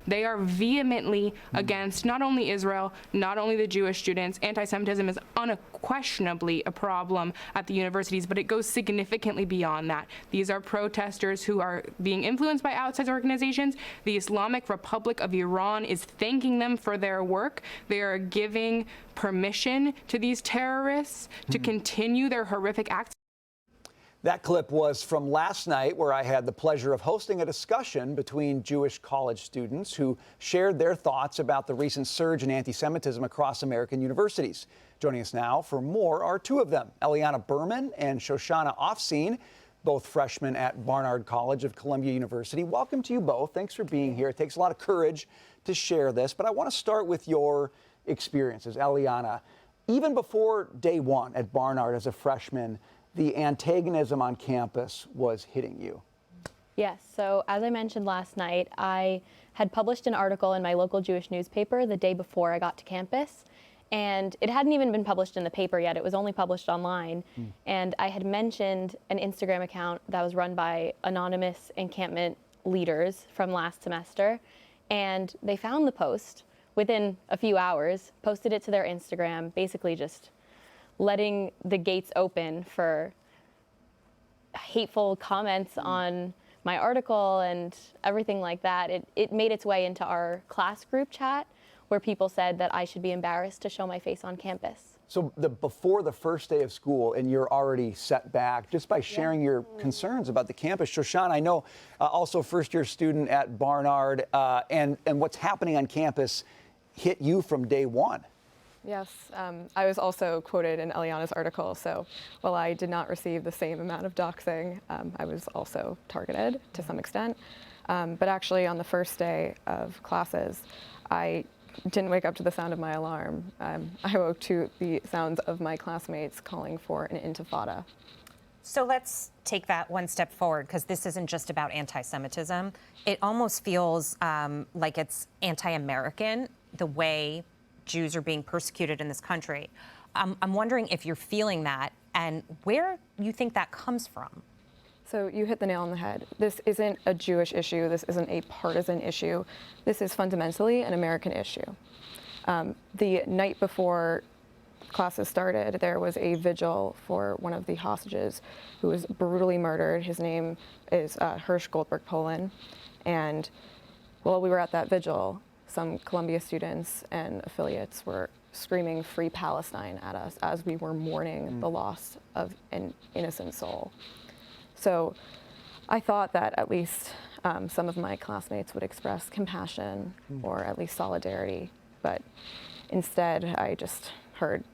They are vehemently against not only Israel, not only the Jewish students. Anti-Semitism is unquestionably a problem at the universities, but it goes significantly beyond that. These are protesters who are being influenced by outside organizations. The Islamic Republic of Iran is thanking them for their work. They are giving permission to these terrorists to continue their horrific acts. That clip was from last night, where I had the pleasure of hosting a discussion between Jewish college students who shared their thoughts about the recent surge in anti-Semitism across American universities. Joining us now for more are two of them, Eliana Birman and Shosana Aufzien, both freshmen at Barnard College of Columbia University. Welcome to you both. Thanks for being here. It takes a lot of courage to share this, but I want to start with your experiences. Eliana, even before day one at Barnard as a freshman, the antagonism on campus was hitting you. Yes, so as I mentioned last night, I had published an article in my local Jewish newspaper the day before I got to campus, and it hadn't even been published in the paper yet. It was only published online, and I had mentioned an Instagram account that was run by anonymous encampment leaders from last semester, and they found the post within a few hours, posted it to their Instagram, basically just letting the gates open for hateful comments on my article and everything like that. It made its way into our class group chat, where people said that I should be embarrassed to show my face on campus. So before the first day of school, and you're already set back just by sharing your concerns about the campus. Shosana, I know also first-year student at Barnard, and what's happening on campus hit you from day one. Yes, I was also quoted in Eliana's article, so while I did not receive the same amount of doxing, I was also targeted to some extent. But actually on the first day of classes, I didn't wake up to the sound of my alarm. I woke to the sounds of my classmates calling for an intifada. So let's take that one step forward, because this isn't just about anti-Semitism. It almost feels like it's anti-American, the way Jews are being persecuted in this country. I'm wondering if you're feeling that and where you think that comes from. So you hit the nail on the head. This isn't a Jewish issue. This isn't a partisan issue. This is fundamentally an American issue. The night before classes started, there was a vigil for one of the hostages who was brutally murdered. His name is Hirsch Goldberg-Polin. And while we were at that vigil, some Columbia students and affiliates were screaming "Free Palestine" at us as we were mourning the loss of an innocent soul. So I thought that at least some of my classmates would express compassion or at least solidarity, but instead I just heard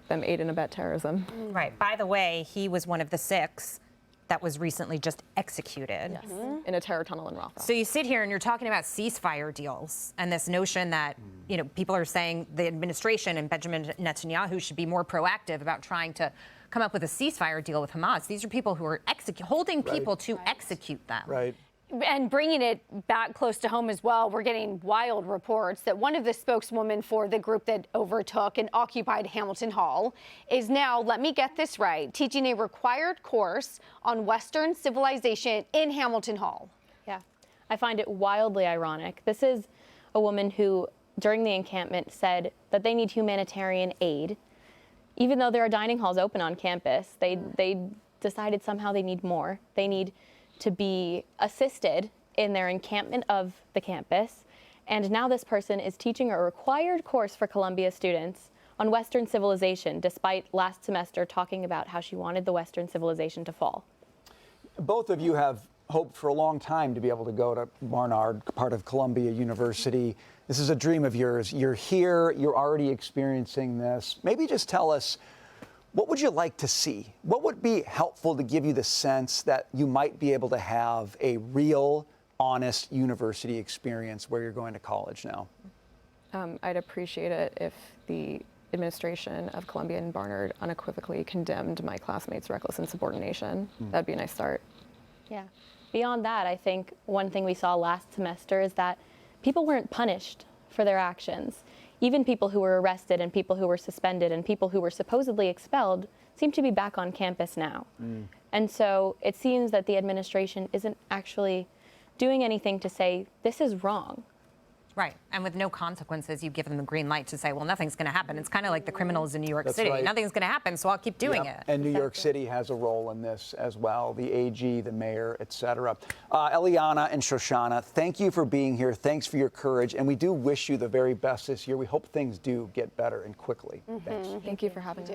them aid and abet terrorism. Right. By the way, he was one of the 6 that was recently just executed. Yes, in a terror tunnel in Rafah. So you sit here and you're talking about ceasefire deals and this notion that, you know, people are saying the administration and Benjamin Netanyahu should be more proactive about trying to come up with a ceasefire deal with Hamas. These are people who are holding people to execute them. Right. And bringing it back close to home as well, we're getting wild reports that one of the spokeswomen for the group that overtook and occupied Hamilton Hall is now, let me get this right, teaching a required course on Western civilization in Hamilton Hall. Yeah, I find it wildly ironic. This is a woman who, during the encampment, said that they need humanitarian aid. Even though there are dining halls open on campus, they decided somehow they need more. They need to be assisted in their encampment of the campus. And now this person is teaching a required course for Columbia students on Western civilization, despite last semester talking about how she wanted the Western civilization to fall. Both of you have hoped for a long time to be able to go to Barnard, part of Columbia University. This is a dream of yours. You're here, you're already experiencing this. Maybe just tell us, what would you like to see? What would be helpful to give you the sense that you might be able to have a real, honest university experience where you're going to college now? I'd appreciate it if the administration of Columbia and Barnard unequivocally condemned my classmates' reckless insubordination. That'd be a nice start. Yeah. Beyond that, I think one thing we saw last semester is that people weren't punished for their actions. Even people who were arrested and people who were suspended and people who were supposedly expelled seem to be back on campus now. And so it seems that the administration isn't actually doing anything to say, this is wrong. Right, and with no consequences, you give them the green light to say, well, nothing's going to happen. It's kind of like the criminals in New York That's City. right. Nothing's going to happen, so I'll keep doing Yep. it. And New York City has a role in this as well, the AG, the mayor, et cetera. Eliana and Shoshana, thank you for being here. Thanks for your courage, and we do wish you the very best this year. We hope things do get better and quickly. Thanks. Thank you for having us.